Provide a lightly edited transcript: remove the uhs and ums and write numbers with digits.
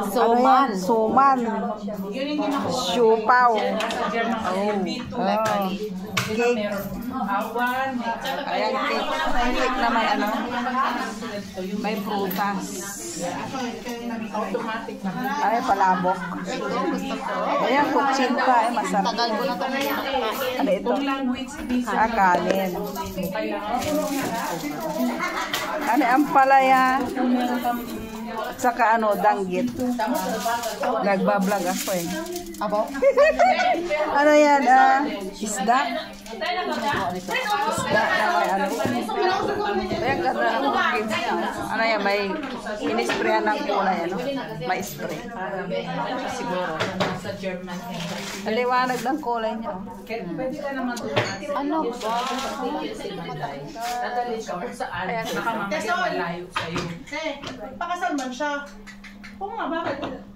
Suman. Suman. Siupaw. Cake. Ayan, cake. Cake na may may prutas. Ay, palabok. Ayan, kutsinta. Ay, masarap. Ano ito? Kanin. Ano ang palaya? Saka danggit. Nagbablog ako eh. Abo? Ano yan? Isda? Isda na may Ayan, ganda ng kids niya. Ano yan? May inisprayan ng kulay. May spray. Siguro. Aliwanag ng kulay niya. Pwede ka naman tumakas. Ano ba? Dadali ka kung saan. Baka mamaya malayo sa'yo. Pakasal man siya. Oo nga, bakit?